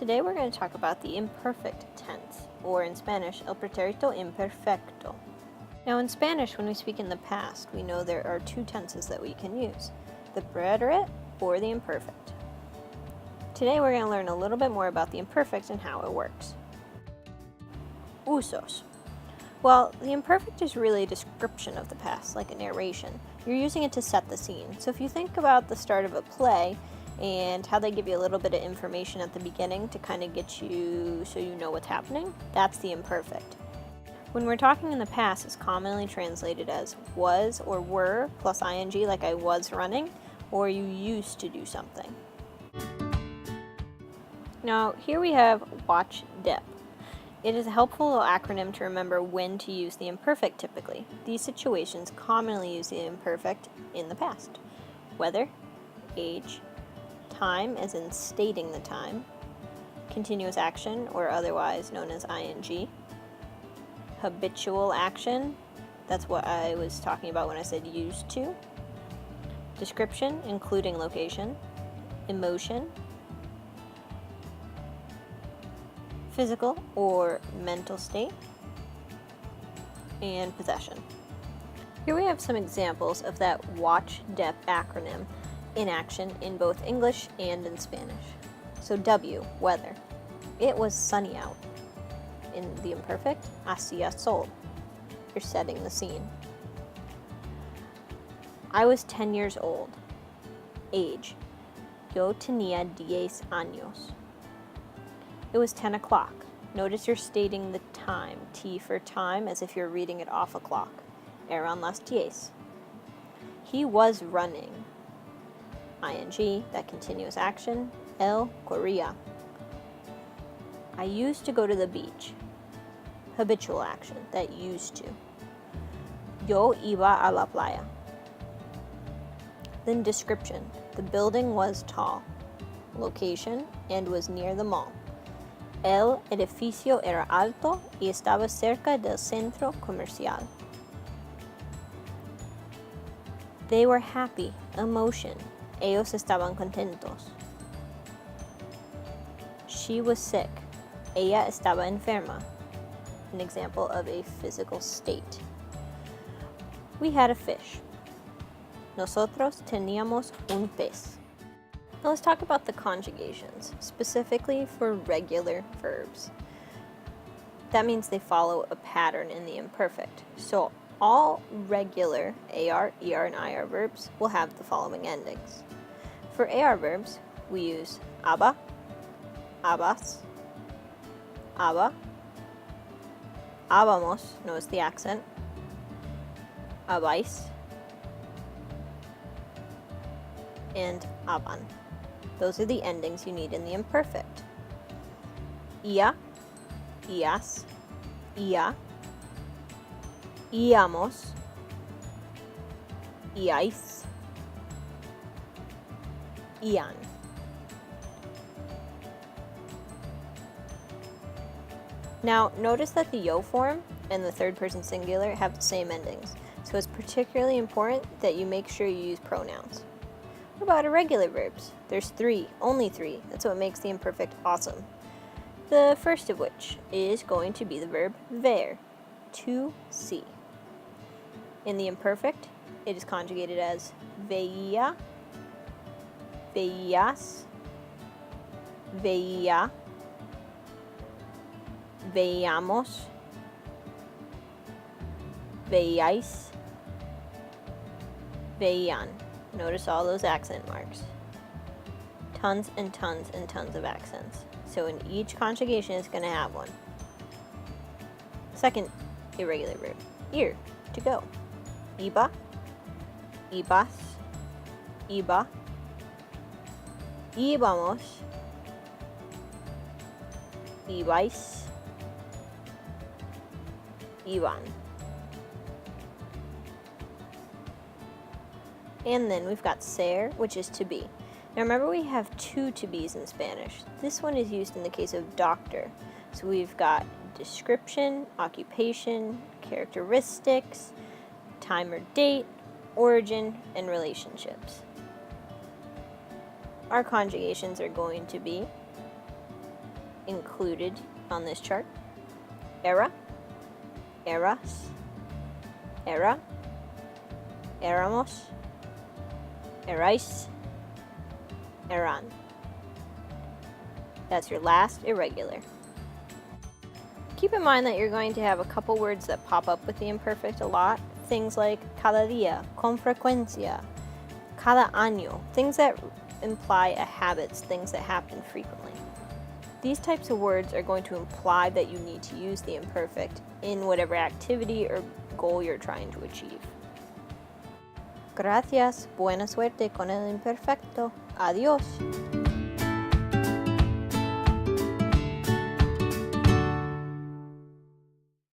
Today we're going to talk about the imperfect tense, or in Spanish, el pretérito imperfecto. Now in Spanish, when we speak in the past, we know there are two tenses that we can use, the preterite or the imperfect. Today we're going to learn a little bit more about the imperfect and how it works. Usos. Well, the imperfect is really a description of the past, like a narration. You're using it to set the scene. So if you think about the start of a play and how they give you a little bit of information at the beginning to kind of get you so you know what's happening, that's the imperfect. When we're talking in the past, it's commonly translated as was or were plus ing, like I was running, or you used to do something. Now, here we have watch dep. It is a helpful acronym to remember when to use the imperfect typically. These situations commonly use the imperfect in the past. Weather, age, time as in stating the time, continuous action or otherwise known as ing, habitual action, that's what I was talking about when I said used to, description including location, emotion, physical or mental state, and possession. Here we have some examples of that watch dep acronym in action in both English and in Spanish. So W, weather. It was sunny out. In the imperfect, hacía sol. You're setting the scene. I was 10 years old. Age. Yo tenía 10 años. It was 10 o'clock. Notice you're stating the time, T for time, as if you're reading it off a clock. Eran las 10. He was running. Ing, that continuous action. Él corría. I used to go to the beach. Habitual action, that used to. Yo iba a la playa. Then description. The building was tall. Location, and was near the mall. El edificio era alto y estaba cerca del centro comercial. They were happy. Emotion. Ellos estaban contentos. She was sick. Ella estaba enferma. An example of a physical state. We had a fish. Nosotros teníamos un pez. Now let's talk about the conjugations, specifically for regular verbs. That means they follow a pattern in the imperfect. So all regular AR, ER, and IR verbs will have the following endings. For AR verbs, we use aba, abas, aba, abamos, notice the accent, abais, and aban. Those are the endings you need in the imperfect. Ia, ias, ia, íamos, iais, ian. Now, notice that the yo form and the third person singular have the same endings, so it's particularly important that you make sure you use pronouns. What about irregular verbs? There's three, only three. That's what makes the imperfect awesome. The first of which is going to be the verb ver, to see. In the imperfect, it is conjugated as veía, veías, veía, veíamos, veíais, veían. Notice all those accent marks. Tons and tons and tons of accents. So in each conjugation, it's going to have one. Second irregular verb, ir, to go. Iba, ibas, iba, íbamos, ibais, iban. And then we've got ser, which is to be. Now remember we have two to be's in Spanish. This one is used in the case of doctor. So we've got description, occupation, characteristics, time or date, origin, and relationships. Our conjugations are going to be included on this chart. Era, eras, era, éramos, erais, eran. That's your last irregular. Keep in mind that you're going to have a couple words that pop up with the imperfect a lot. Things like cada día, con frecuencia, cada año, things that imply a habit, things that happen frequently. These types of words are going to imply that you need to use the imperfect in whatever activity or goal you're trying to achieve. Gracias, buena suerte con el imperfecto. Adiós.